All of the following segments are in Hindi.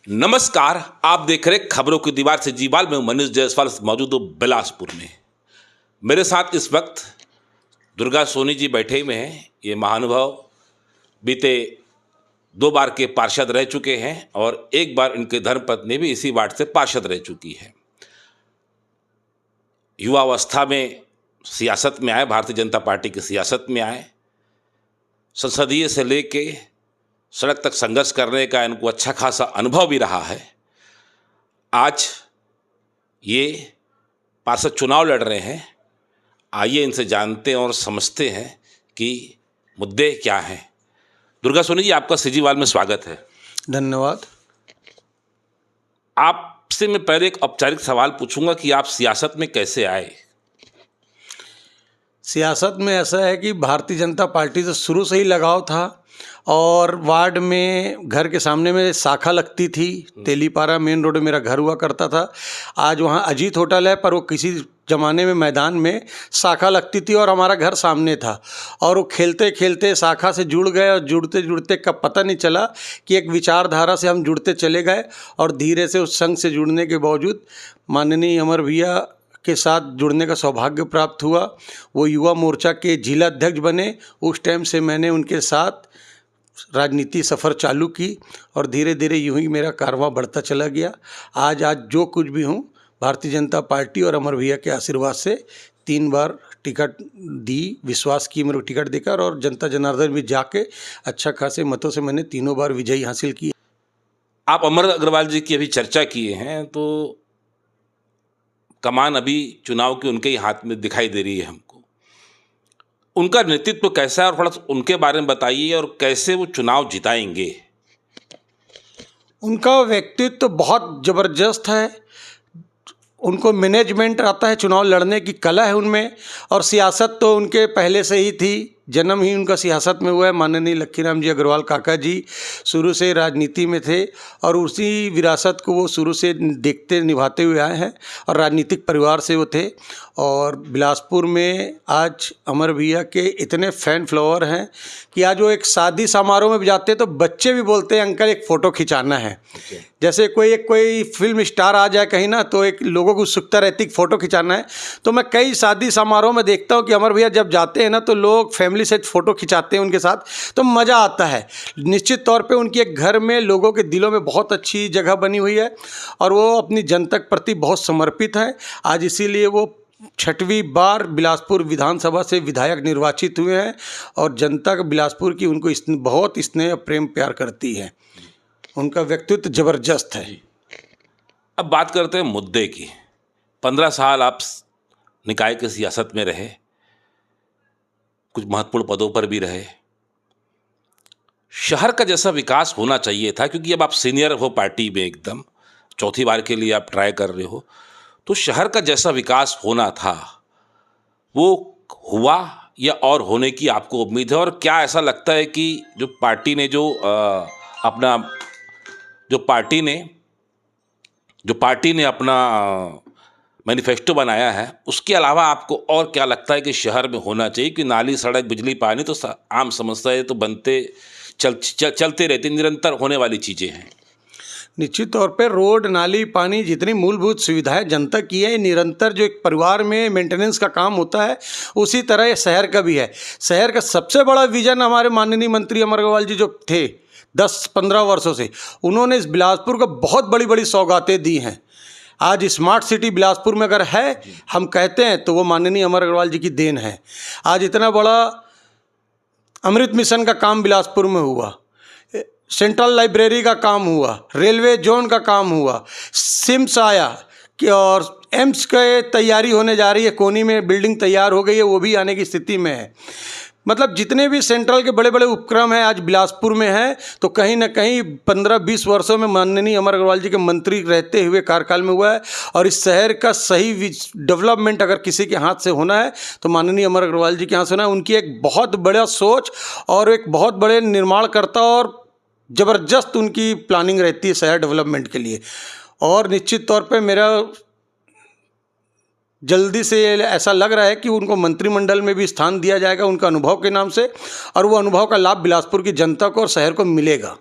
नमस्कार, आप देख रहे खबरों की दीवार से जीवाल में मनीष जायसवाल मौजूद हूँ बिलासपुर में। मेरे साथ इस वक्त दुर्गा सोनी जी बैठे हुए हैं। ये महानुभाव बीते 2 बार के पार्षद रह चुके हैं और एक बार इनके धर्मपत्नी भी इसी वार्ड से पार्षद रह चुकी है। युवावस्था में सियासत में आए, भारतीय जनता पार्टी की सियासत में आए, संसदीय से लेके सड़क तक संघर्ष करने का इनको अच्छा खासा अनुभव भी रहा है। आज ये पार्षद चुनाव लड़ रहे हैं। आइए इनसे जानते हैं और समझते हैं कि मुद्दे क्या हैं। दुर्गा सोनी जी, आपका सीजीवाल में स्वागत है। धन्यवाद। आपसे मैं पहले एक औपचारिक सवाल पूछूंगा कि आप सियासत में कैसे आए? सियासत में ऐसा है कि भारतीय जनता पार्टी से शुरू से ही लगाव था और वार्ड में घर के सामने में शाखा लगती थी। तेलीपारा मेन रोड में मेरा घर हुआ करता था। आज वहाँ अजीत होटल है, पर वो किसी ज़माने में मैदान में शाखा लगती थी और हमारा घर सामने था। और वो खेलते खेलते शाखा से जुड़ गए और जुड़ते जुड़ते कब पता नहीं चला कि एक विचारधारा से हम जुड़ते चले गए और धीरे से उस संघ से जुड़ने के बावजूद माननीय अमर भैया के साथ जुड़ने का सौभाग्य प्राप्त हुआ। वो युवा मोर्चा के जिला अध्यक्ष बने। उस टाइम से मैंने उनके साथ राजनीति सफ़र चालू की और धीरे धीरे यूं ही मेरा कारवां बढ़ता चला गया। आज जो कुछ भी हूँ भारतीय जनता पार्टी और अमर भैया के आशीर्वाद से 3 बार टिकट दी, विश्वास की मेरे को टिकट देकर, और जनता जनार्दन में जाके अच्छा खासे मतों से मैंने 3 बार विजयी हासिल की। आप अमर अग्रवाल जी की अभी चर्चा किए हैं, तो कमान अभी चुनाव की उनके ही हाथ में दिखाई दे रही है हमको। उनका नेतृत्व कैसा है और थोड़ा उनके बारे में बताइए और कैसे वो चुनाव जिताएंगे? उनका व्यक्तित्व बहुत ज़बरदस्त है। उनको मैनेजमेंट आता है, चुनाव लड़ने की कला है उनमें, और सियासत तो उनके पहले से ही थी। जन्म ही उनका सियासत में हुआ है। माननीय लक्खीराम जी अग्रवाल काका जी शुरू से राजनीति में थे और उसी विरासत को वो शुरू से देखते निभाते हुए आए हैं और राजनीतिक परिवार से वो थे। और बिलासपुर में आज अमर भैया के इतने फैन फॉलोअर हैं कि आज वो एक शादी समारोह में भी जाते हैं तो बच्चे भी बोलते हैं अंकल एक फ़ोटो खिंचाना है। जैसे कोई फिल्म स्टार आ जाए कहीं ना, तो एक लोगों को उत्सुकता रहती है फ़ोटो खिंचाना है। तो मैं कई शादी समारोह में देखता हूँ कि अमर भैया जब जाते हैं ना, तो लोग फैमिली से फ़ोटो खिंचाते हैं उनके साथ, तो मज़ा आता है। निश्चित तौर पे उनकी एक घर में लोगों के दिलों में बहुत अच्छी जगह बनी हुई है और वो अपनी जनता के प्रति बहुत समर्पित है। आज इसीलिए वो 6वीं बार बिलासपुर विधानसभा से विधायक निर्वाचित हुए हैं और जनता का बिलासपुर की उनको बहुत स्नेह प्रेम प्यार करती है। उनका व्यक्तित्व ज़बरदस्त है। अब बात करते हैं मुद्दे की। 15 साल आप निकाय के सियासत में रहे, कुछ महत्वपूर्ण पदों पर भी रहे। शहर का जैसा विकास होना चाहिए था, क्योंकि अब आप सीनियर हो पार्टी में, एकदम 4थी बार के लिए आप ट्राई कर रहे हो, तो शहर का जैसा विकास होना था वो हुआ या और होने की आपको उम्मीद है? और क्या ऐसा लगता है कि जो पार्टी ने अपना मैनिफेस्टो बनाया है, उसके अलावा आपको और क्या लगता है कि शहर में होना चाहिए? कि नाली, सड़क, बिजली, पानी तो आम समस्या है, तो चलते रहते, निरंतर होने वाली चीज़ें हैं। निश्चित तौर पे रोड, नाली, पानी, जितनी मूलभूत सुविधाएं जनता की है, निरंतर जो एक परिवार में मेंटेनेंस का काम होता है, उसी तरह ये शहर का भी है। शहर का सबसे बड़ा विजन हमारे माननीय मंत्री अमर अग्रवाल जी जो थे 10-15 वर्षों से, उन्होंने इस बिलासपुर को बहुत बड़ी बड़ी सौगातें दी हैं। आज स्मार्ट सिटी बिलासपुर में अगर है, हम कहते हैं, तो वो माननीय अमर अग्रवाल जी की देन है। आज इतना बड़ा अमृत मिशन का काम बिलासपुर में हुआ, सेंट्रल लाइब्रेरी का काम हुआ, रेलवे जोन का काम हुआ, सिम्स आया कि और एम्स की तैयारी होने जा रही है, कोनी में बिल्डिंग तैयार हो गई है, वो भी आने की स्थिति में है। मतलब जितने भी सेंट्रल के बड़े बड़े उपक्रम हैं आज बिलासपुर में हैं, तो कहीं ना कहीं 15-20 वर्षों में माननीय अमर अग्रवाल जी के मंत्री रहते हुए कार्यकाल में हुआ है। और इस शहर का सही डेवलपमेंट अगर किसी के हाथ से होना है तो माननीय अमर अग्रवाल जी के हाथ से होना है। उनकी एक बहुत बड़ा सोच और एक बहुत बड़े निर्माणकर्ता और ज़बरदस्त उनकी प्लानिंग रहती है शहर डेवलपमेंट के लिए। और निश्चित तौर पे मेरा जल्दी से ऐसा लग रहा है कि उनको मंत्रिमंडल में भी स्थान दिया जाएगा उनका अनुभव के नाम से, और वो अनुभव का लाभ बिलासपुर की जनता को और शहर को मिलेगा।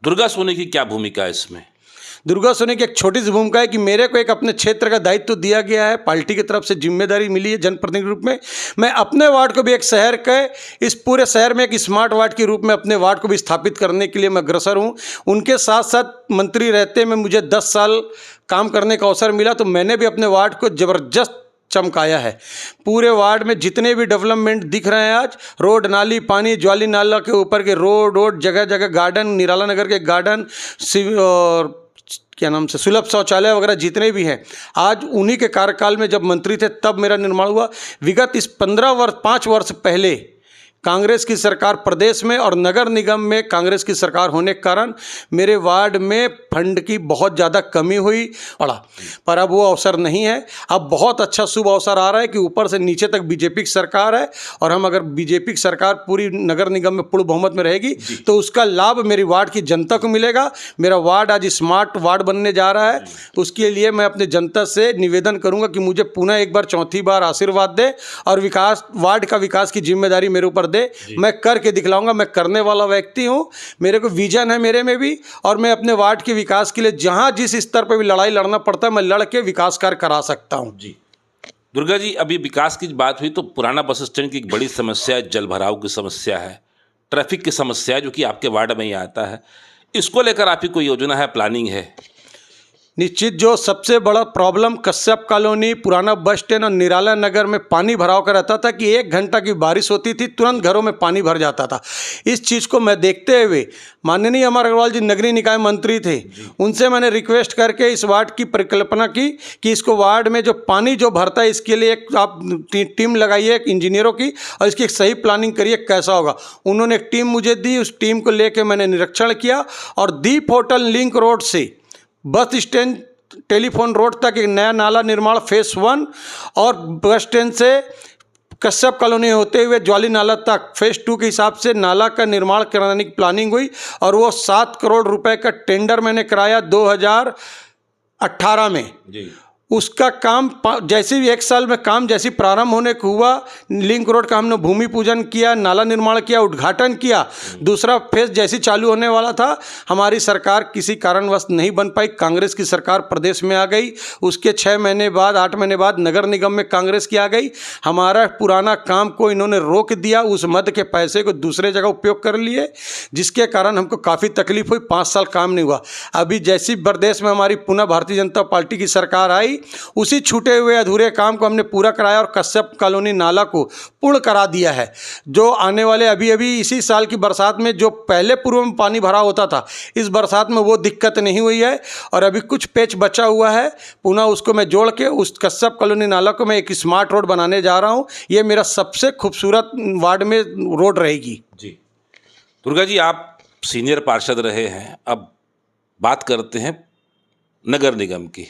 दुर्गा सोनी की क्या भूमिका है इसमें? दुर्गा सोनी की एक छोटी सी भूमिका है कि मेरे को एक अपने क्षेत्र का दायित्व दिया गया है, पार्टी की तरफ से जिम्मेदारी मिली है जनप्रतिनिधि के रूप में। मैं अपने वार्ड को भी एक शहर के, इस पूरे शहर में एक स्मार्ट वार्ड के रूप में अपने वार्ड को भी स्थापित करने के लिए मैं अग्रसर हूँ। उनके साथ साथ मंत्री रहते में मुझे 10 साल काम करने का अवसर मिला, तो मैंने भी अपने वार्ड को ज़बरदस्त चमकाया है। पूरे वार्ड में जितने भी डेवलपमेंट दिख रहे हैं आज, रोड, नाली, पानी, ज्वाली नाला के ऊपर के रोड, जगह जगह गार्डन, निराला नगर के गार्डन, और क्या नाम से सुलभ शौचालय वगैरह जितने भी हैं, आज उन्हीं के कार्यकाल में जब मंत्री थे तब मेरा निर्माण हुआ। विगत इस 5 वर्ष पहले कांग्रेस की सरकार प्रदेश में और नगर निगम में कांग्रेस की सरकार होने के कारण मेरे वार्ड में फंड की बहुत ज़्यादा कमी हुई पड़ा, पर अब वो अवसर नहीं है। अब बहुत अच्छा शुभ अवसर आ रहा है कि ऊपर से नीचे तक बीजेपी की सरकार है, और हम अगर बीजेपी की सरकार पूरी नगर निगम में पूर्ण बहुमत में रहेगी तो उसका लाभ मेरी वार्ड की जनता को मिलेगा। मेरा वार्ड आज स्मार्ट वार्ड बनने जा रहा है। उसके लिए मैं अपने जनता से निवेदन करूँगा कि मुझे पुनः एक बार, चौथी बार आशीर्वाद दे और वार्ड का विकास की जिम्मेदारी मेरे ऊपर दे। मैं करके दिखलाऊंगा। मैं करने वाला व्यक्ति हूं, मेरे को विजन है मेरे में भी, और मैं अपने वार्ड के विकास के लिए जहां जिस स्तर पर भी लड़ाई लड़ना पड़ता है मैं लड़ के विकास कार्य करा सकता हूं। जी दुर्गा जी, अभी विकास की बात हुई तो पुराना बस स्टैंड की एक बड़ी समस्या है, जल भराव की समस्या है, ट्रैफिक की समस्या है, जो कि आपके वार्ड में ही आता है। इसको लेकर आपकी कोई योजना है, प्लानिंग है? निश्चित, जो सबसे बड़ा प्रॉब्लम कश्यप कॉलोनी, पुराना बस स्टैंड और निराला नगर में पानी भराव का रहता था कि 1 घंटा की बारिश होती थी तुरंत घरों में पानी भर जाता था। इस चीज़ को मैं देखते हुए माननीय अमर अग्रवाल जी नगरीय निकाय मंत्री थे, उनसे मैंने रिक्वेस्ट करके इस वार्ड की परिकल्पना की कि इसको वार्ड में जो पानी जो भरता है इसके लिए एक आप टीम लगाइए एक इंजीनियरों की, और इसकी एक सही प्लानिंग करिए कैसा होगा। उन्होंने एक टीम मुझे दी, उस टीम को लेकर मैंने निरीक्षण किया और दीप होटल लिंक रोड से बस स्टैंड टेलीफोन रोड तक एक नया नाला निर्माण फेस 1, और बस स्टैंड से कश्यप कॉलोनी होते हुए ज्वाली नाला तक फेस 2 के हिसाब से नाला का निर्माण कराने की प्लानिंग हुई, और वो 7 करोड़ रुपए का टेंडर मैंने कराया 2018 में। जी। उसका काम जैसे ही 1 साल में काम जैसे प्रारंभ होने को हुआ, लिंक रोड का हमने भूमि पूजन किया, नाला निर्माण किया, उद्घाटन किया। दूसरा फेज जैसे चालू होने वाला था, हमारी सरकार किसी कारणवश नहीं बन पाई, कांग्रेस की सरकार प्रदेश में आ गई। उसके 6 महीने बाद, 8 महीने बाद नगर निगम में कांग्रेस की आ गई। हमारा पुराना काम को इन्होंने रोक दिया, उस मद के पैसे को दूसरे जगह उपयोग कर लिए, जिसके कारण हमको काफ़ी तकलीफ हुई। 5 साल काम नहीं हुआ। अभी जैसी प्रदेश में हमारी पुनः भारतीय जनता पार्टी की सरकार आई, उसी छूटे हुए अधूरे काम को हमने पूरा कराया और कश्यप कॉलोनी नाला को पूर्ण करा दिया है। जो आने वाले अभी इसी साल की बरसात में जो पहले पूर्व में पानी भरा होता था, इस बरसात में वो दिक्कत नहीं हुई है, और अभी कुछ पेच बचा हुआ है, पुनः उसको मैं जोड़ के उस कश्यप कॉलोनी नाला को मैं एक स्मार्ट रोड बनाने जा रहा हूँ। ये मेरा सबसे खूबसूरत वार्ड में रोड रहेगी। जी दुर्गा जी, आप सीनियर पार्षद रहे हैं, अब बात करते हैं नगर निगम की।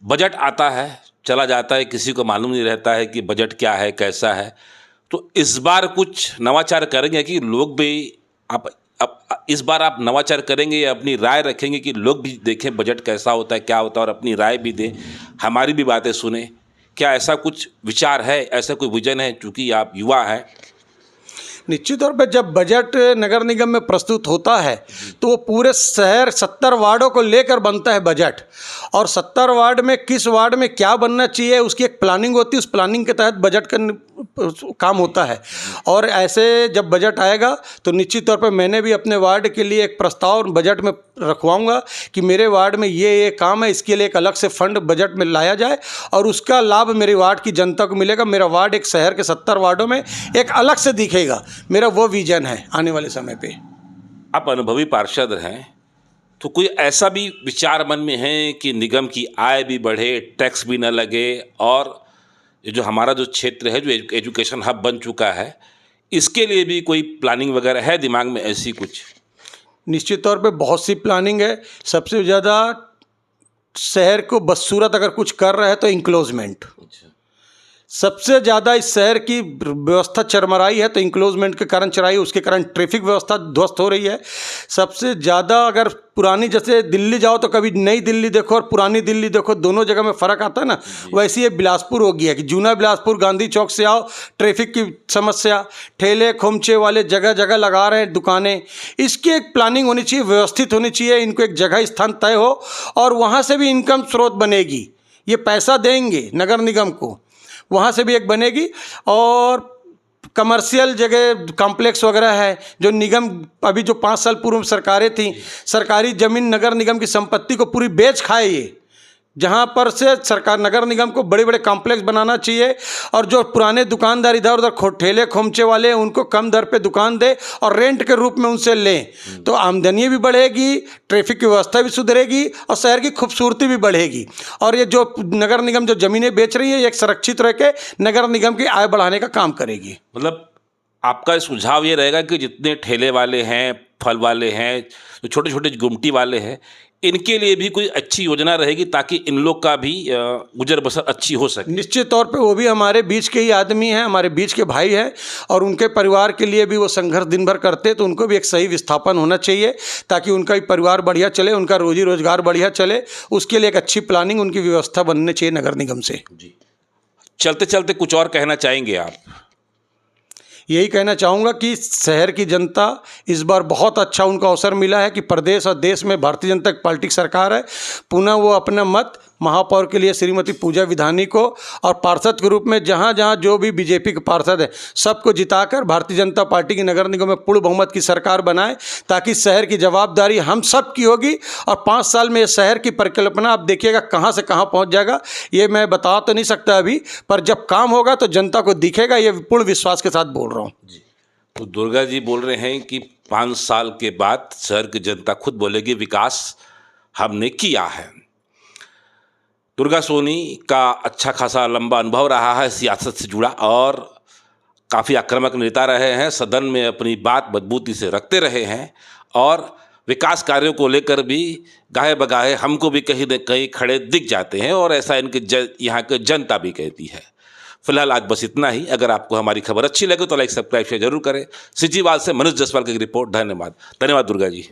बजट आता है, चला जाता है, किसी को मालूम नहीं रहता है कि बजट क्या है, कैसा है। तो इस बार कुछ नवाचार करेंगे कि लोग भी इस बार आप नवाचार करेंगे या अपनी राय रखेंगे कि लोग भी देखें बजट कैसा होता है, क्या होता है, और अपनी राय भी दें, हमारी भी बातें सुने? क्या ऐसा कुछ विचार है, ऐसा कोई विजन है, चूँकि आप युवा हैं? निश्चित तौर पर जब बजट नगर निगम में प्रस्तुत होता है तो वो पूरे शहर 70 वार्डों को लेकर बनता है बजट, और 70 वार्ड में किस वार्ड में क्या बनना चाहिए उसकी एक प्लानिंग होती है। उस प्लानिंग के तहत बजट का काम होता है। और ऐसे जब बजट आएगा तो निश्चित तौर पर मैंने भी अपने वार्ड के लिए एक प्रस्ताव बजट में रखवाऊंगा कि मेरे वार्ड में ये काम है, इसके लिए एक अलग से फंड बजट में लाया जाए और उसका लाभ मेरे वार्ड की जनता को मिलेगा। मेरा वार्ड एक शहर के 70 वार्डों में एक अलग से दिखेगा। मेरा वो विजन है आने वाले समय पे। आप अनुभवी पार्षद हैं, तो कोई ऐसा भी विचार मन में है कि निगम की आय भी बढ़े, टैक्स भी न लगे, और ये जो हमारा जो क्षेत्र है, जो एजुकेशन हब बन चुका है, इसके लिए भी कोई प्लानिंग वगैरह है दिमाग में ऐसी कुछ? निश्चित तौर पे बहुत सी प्लानिंग है। सबसे ज़्यादा शहर को बदसूरत अगर कुछ कर रहा है तो इंक्लोजमेंट। सबसे ज़्यादा इस शहर की व्यवस्था चरमराई है, तो इंक्लोजमेंट के कारण चराई, उसके कारण ट्रैफिक व्यवस्था ध्वस्त हो रही है। सबसे ज़्यादा अगर पुरानी, जैसे दिल्ली जाओ तो कभी नई दिल्ली देखो और पुरानी दिल्ली देखो, दोनों जगह में फ़र्क आता है ना, वैसे ये बिलासपुर हो गया कि जूना बिलासपुर गांधी चौक से आओ, ट्रैफिक की समस्या, ठेले खोमचे वाले जगह जगह लगा रहे हैं दुकानें। इसकी एक प्लानिंग होनी चाहिए, व्यवस्थित होनी चाहिए, इनको एक जगह स्थान तय हो और वहाँ से भी इनकम स्रोत बनेगी। ये पैसा देंगे नगर निगम को, वहाँ से भी एक बनेगी। और कमर्शियल जगह कॉम्प्लेक्स वगैरह है जो निगम, अभी जो 5 साल पूर्व सरकारें थी, सरकारी ज़मीन नगर निगम की संपत्ति को पूरी बेच खाए ये, जहाँ पर से सरकार नगर निगम को बड़े बड़े कॉम्प्लेक्स बनाना चाहिए और जो पुराने दुकानदार इधर उधर ठेले खोमचे वाले हैं उनको कम दर पे दुकान दे और रेंट के रूप में उनसे लें, तो आमदनी भी बढ़ेगी, ट्रैफिक की व्यवस्था भी सुधरेगी और शहर की खूबसूरती भी बढ़ेगी। और ये जो नगर निगम जो ज़मीनें बेच रही है, ये एक सुरक्षित रह के नगर निगम की आय बढ़ाने का काम करेगी। मतलब आपका सुझाव ये रहेगा कि जितने ठेले वाले हैं, फल वाले हैं, जो छोटे छोटे गुमटी वाले हैं, इनके लिए भी कोई अच्छी योजना रहेगी ताकि इन लोग का भी गुजर बसर अच्छी हो सके। निश्चित तौर पे वो भी हमारे बीच के ही आदमी हैं, हमारे बीच के भाई हैं और उनके परिवार के लिए भी वो संघर्ष दिन भर करते, तो उनको भी एक सही विस्थापन होना चाहिए ताकि उनका भी परिवार बढ़िया चले, उनका रोजी रोजगार बढ़िया चले। उसके लिए एक अच्छी प्लानिंग, उनकी व्यवस्था बननी चाहिए नगर निगम से। जी, चलते चलते कुछ और कहना चाहेंगे आप? यही कहना चाहूँगा कि शहर की जनता इस बार बहुत अच्छा उनको अवसर मिला है कि प्रदेश और देश में भारतीय जनता पार्टी की सरकार है। पुनः वो अपना मत महापौर के लिए श्रीमती पूजा विधानी को और पार्षद के रूप में जहाँ जहाँ जो भी बीजेपी के पार्षद हैं सबको जिताकर भारतीय जनता पार्टी की नगर निगम में पूर्ण बहुमत की सरकार बनाए, ताकि शहर की जवाबदारी हम सब की होगी और 5 साल में शहर की परिकल्पना आप देखिएगा कहाँ से कहाँ पहुँच जाएगा। ये मैं बता तो नहीं सकता अभी, पर जब काम होगा तो जनता को दिखेगा, ये पूर्ण विश्वास के साथ बोल रहा हूँ। जी, तो दुर्गा जी बोल रहे हैं कि 5 साल के बाद शहर की जनता खुद बोलेगी विकास हमने किया है। दुर्गा सोनी का अच्छा खासा लंबा अनुभव रहा है सियासत से जुड़ा और काफ़ी आक्रामक नेता रहे हैं, सदन में अपनी बात मजबूती से रखते रहे हैं और विकास कार्यों को लेकर भी गाहे बगाहे हमको भी कहीं न कहीं खड़े दिख जाते हैं और ऐसा इनके यहाँ की जनता भी कहती है। फिलहाल आज बस इतना ही। अगर आपको हमारी खबर अच्छी लगे तो लाइक सब्सक्राइब शेयर जरूर करें। सिजीवाल से मनोज जसवाल की रिपोर्ट। धन्यवाद दुर्गा जी।